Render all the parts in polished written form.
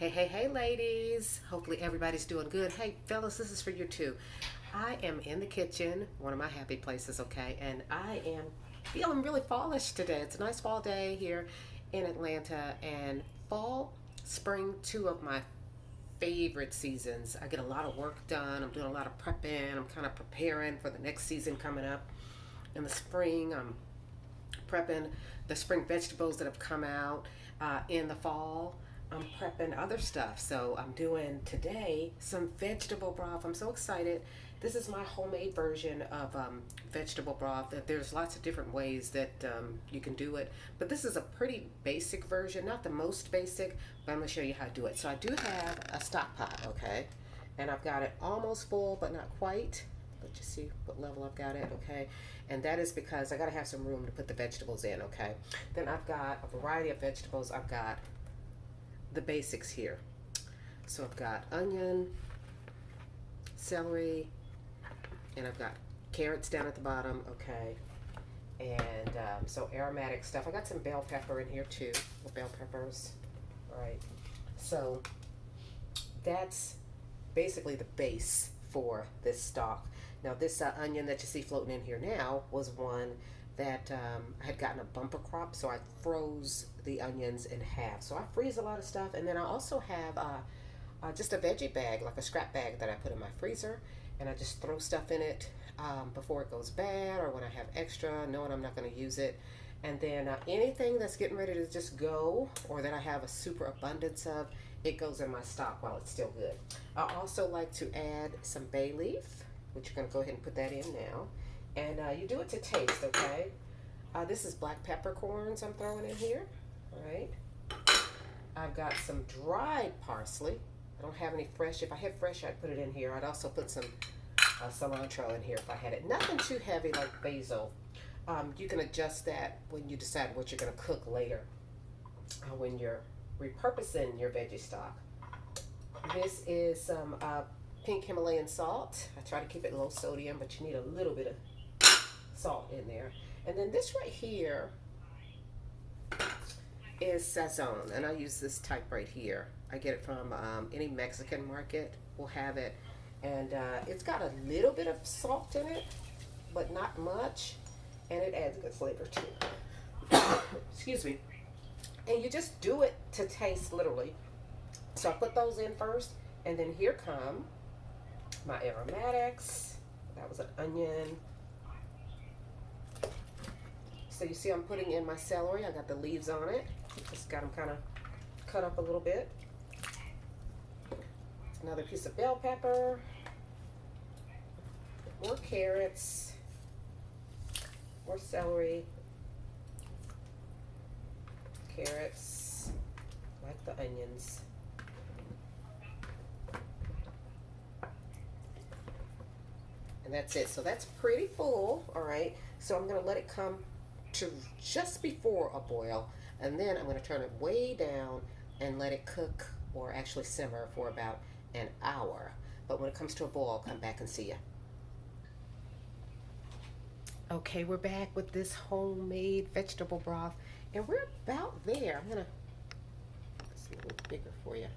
Hey, ladies. Hopefully everybody's doing good. Hey, fellas, this is for you too. I am in the kitchen, one of my happy places, okay? And I am feeling really fallish today. It's a nice fall day here in Atlanta, and fall, spring, two of my favorite seasons. I get a lot of work done. I'm doing a lot of prepping. I'm kind of preparing for the next season coming up. In the spring, I'm prepping the spring vegetables that have come out. In the fall, I'm prepping other stuff. So I'm doing today some vegetable broth. I'm so excited. This is my homemade version of vegetable broth. There's lots of different ways that you can do it, but this is a pretty basic version, not the most basic, but I'm gonna show you how to do it. So I do have a stock pot, okay? And I've got it almost full, but not quite. Let you see what level I've got it, okay? And that is because I gotta have some room to put the vegetables in, okay? Then I've got a variety of vegetables. I've got the basics here. So I've got onion, celery, and I've got carrots down at the bottom, okay? And so aromatic stuff. I got some bell pepper in here too, bell peppers, all right? So that's basically the base for this stock. Now this onion that you see floating in here now was one that I had gotten a bumper crop, so I froze the onions in half. So I freeze a lot of stuff, and then I also have just a veggie bag, like a scrap bag that I put in my freezer, and I just throw stuff in it before it goes bad or when I have extra, knowing I'm not going to use it. And then anything that's getting ready to just go or that I have a super abundance of, it goes in my stock while it's still good. I also like to add some bay leaf, which you're going to go ahead and put that in now. And you do it to taste, okay? This is black peppercorns I'm throwing in here, all right? I've got some dried parsley. I don't have any fresh. If I had fresh, I'd put it in here. I'd also put some cilantro in here if I had it. Nothing too heavy like basil. You can adjust that when you decide what you're going to cook later when you're repurposing your veggie stock. This is some pink Himalayan salt. I try to keep it low sodium, but you need a little bit of salt in there. And then this right here is sazon, and I use this type right here. I get it from any Mexican market will have it, and it's got a little bit of salt in it, but not much, and it adds good flavor too. Excuse me. And you just do it to taste, literally. So I put those in first, and then here come my aromatics. That was an onion. So you see I'm putting in my celery. I got the leaves on it. Just got them kind of cut up a little bit. Another piece of bell pepper. More carrots. More celery. Carrots, like the onions. And that's it. So that's pretty full, all right? So I'm gonna let it come to just before a boil, and then I'm gonna turn it way down and let it cook or actually simmer for about an hour. But when it comes to a boil, I'll come back and see you. Okay, we're back with this homemade vegetable broth, and we're about there. I'm gonna it's a little bigger for you.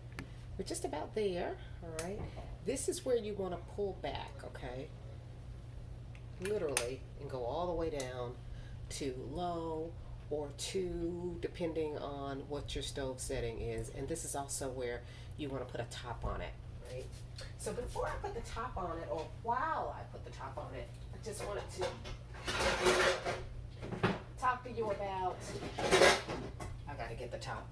We're just about there, all right? This is where you want to pull back, okay? Literally, and go all the way down to low or to, depending on what your stove setting is. And this is also where you want to put a top on it, right? So before I put the top on it, or while I put the top on it, I just wanted to talk to you about, I gotta get the top.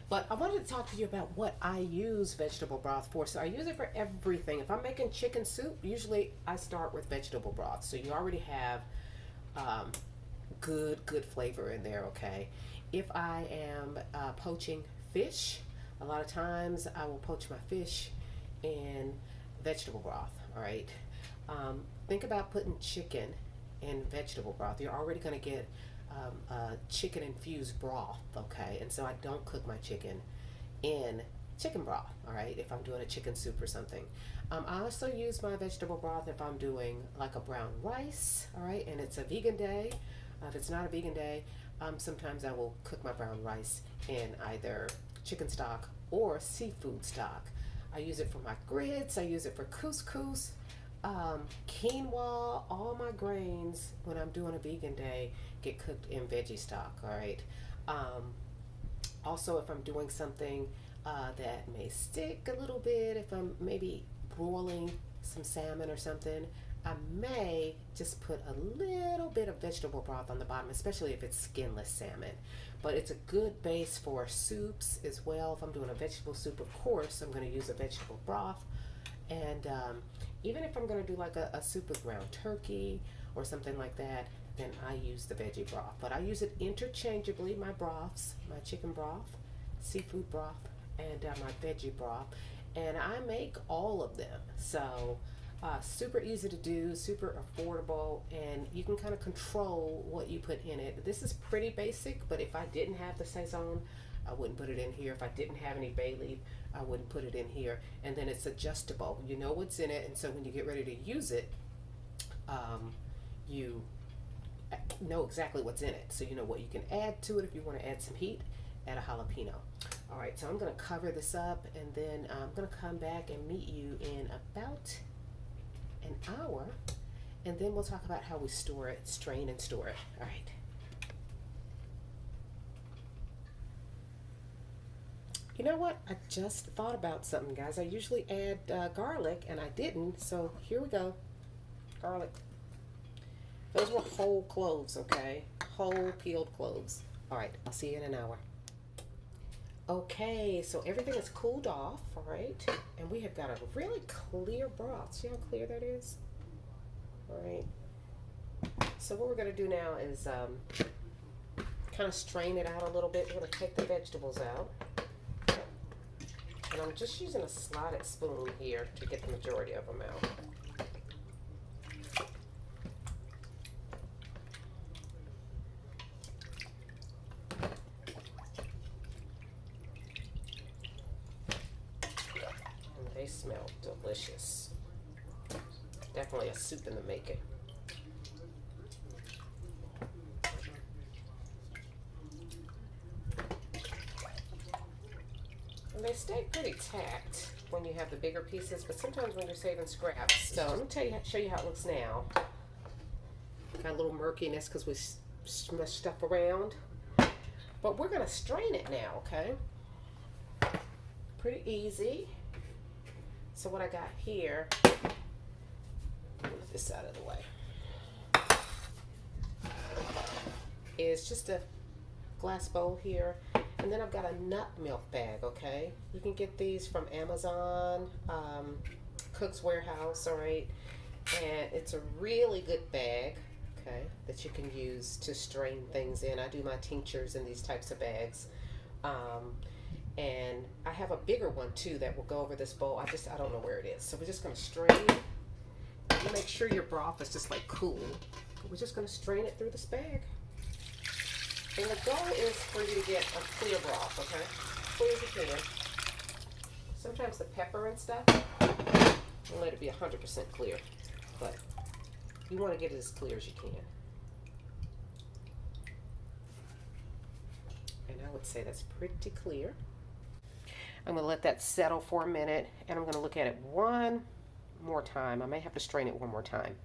But I wanted to talk to you about what I use vegetable broth for. So I use it for everything. If I'm making chicken soup, usually I start with vegetable broth. So you already have good flavor in there, okay? If I am poaching fish, a lot of times I will poach my fish in vegetable broth, all right? Think about putting chicken in vegetable broth. You're already gonna get chicken infused broth, okay? And so I don't cook my chicken in chicken broth, all right, if I'm doing a chicken soup or something. I also use my vegetable broth if I'm doing like a brown rice, all right, and it's a vegan day. If it's not a vegan day, sometimes I will cook my brown rice in either chicken stock or seafood stock. I use it for my grits, I use it for couscous, quinoa, all my grains when I'm doing a vegan day get cooked in veggie stock, all right? Also, if I'm doing something that may stick a little bit, if I'm maybe broiling some salmon or something, I may just put a little bit of vegetable broth on the bottom, especially if it's skinless salmon. But it's a good base for soups as well. If I'm doing a vegetable soup, of course, I'm going to use a vegetable broth. And even if I'm going to do like a soup with ground turkey or something like that, then I use the veggie broth. But I use it interchangeably, my broths, my chicken broth, seafood broth, and my veggie broth. And I make all of them. So super easy to do, super affordable, and you can kind of control what you put in it. This is pretty basic, but if I didn't have the Saison, I wouldn't put it in here. If I didn't have any bay leaf, I wouldn't put it in here. And then it's adjustable. You know what's in it, and so when you get ready to use it, you know exactly what's in it. So you know what you can add to it. If you want to add some heat, add a jalapeno. All right, so I'm going to cover this up, and then I'm going to come back and meet you in about an hour, and then we'll talk about how we store it, strain and store it. All right. You know what? I just thought about something, guys. I usually add garlic, and I didn't, so here we go. Garlic. Those were whole cloves, okay? Whole peeled cloves. All right, I'll see you in an hour. Okay, so everything is cooled off, all right? And we have got a really clear broth. See how clear that is? All right. So what we're gonna do now is kind of strain it out a little bit. We're gonna take the vegetables out. And I'm just using a slotted spoon here to get the majority of them out. They smell delicious. Definitely a soup in the making. And they stay pretty tacked when you have the bigger pieces, but sometimes when you're saving scraps. So let me show you how it looks now. Got a little murkiness because we smushed stuff around. But we're gonna strain it now, okay? Pretty easy. So what I got here, move this out of the way, is just a glass bowl here. And then I've got a nut milk bag, okay? You can get these from Amazon, Cook's Warehouse, all right? And it's a really good bag, okay, that you can use to strain things in. I do my tinctures in these types of bags. And I have a bigger one too that will go over this bowl. I don't know where it is. So we're just gonna strain. You make sure your broth is just like cool. We're just gonna strain it through this bag. And the goal is for you to get a clear broth, okay? Clear as you can. Sometimes the pepper and stuff, I'll let it be 100% clear. But you wanna get it as clear as you can. And I would say that's pretty clear. I'm going to let that settle for a minute, and I'm going to look at it one more time. I may have to strain it one more time.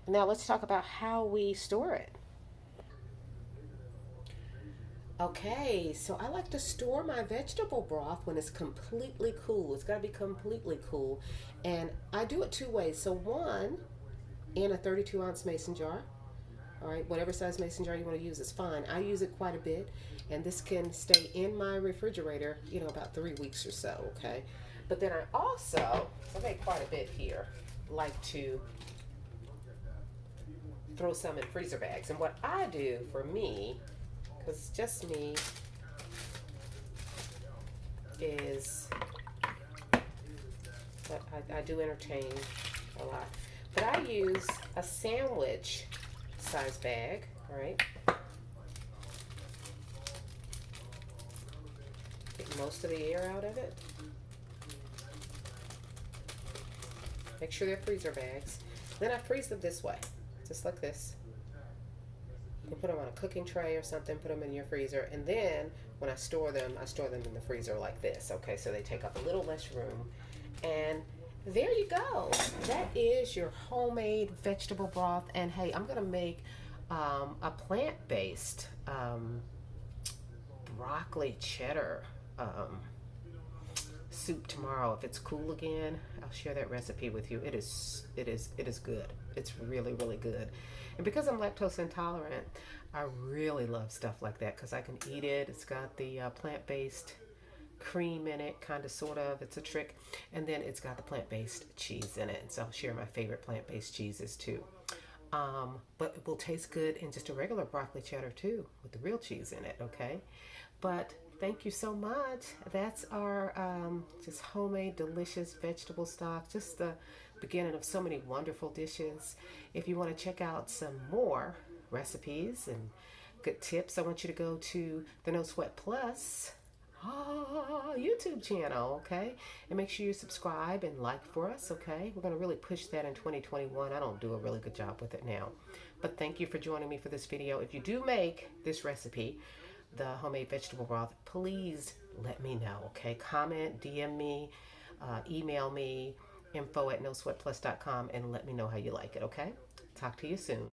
And now let's talk about how we store it. Okay, so I like to store my vegetable broth when it's completely cool. It's got to be completely cool. And I do it two ways. So one, in a 32-ounce mason jar. All right, whatever size mason jar you want to use is fine. I use it quite a bit, and this can stay in my refrigerator, you know, about 3 weeks or so, okay? But then I also, I make quite a bit here, like to throw some in freezer bags. And what I do for me, because it's just me, is that I do entertain a lot. But I use a sandwich size bag, all right? Get most of the air out of it. Make sure they're freezer bags. Then I freeze them this way, just like this. You can put them on a cooking tray or something, put them in your freezer, and then when I store them in the freezer like this, okay? So they take up a little less room. And there you go. That is your homemade vegetable broth. And hey, I'm gonna make a plant-based broccoli cheddar soup tomorrow. If it's cool again, I'll share that recipe with you. It is good. It's really, really good. And because I'm lactose intolerant, I really love stuff like that because I can eat it. It's got the plant-based cream in it, kind of, sort of. It's a trick. And then it's got the plant-based cheese in it. So I'll share my favorite plant-based cheeses too. But it will taste good in just a regular broccoli cheddar too, with the real cheese in it, okay? But thank you so much. That's our just homemade delicious vegetable stock. Just the beginning of so many wonderful dishes. If you want to check out some more recipes and good tips, I want you to go to the No Sweat Plus YouTube channel, okay? And make sure you subscribe and like for us, okay? We're going to really push that in 2021. I don't do a really good job with it now. But thank you for joining me for this video. If you do make this recipe, the homemade vegetable broth, please let me know, okay? Comment, DM me, email me, info@nosweatplus.com, and let me know how you like it, okay? Talk to you soon.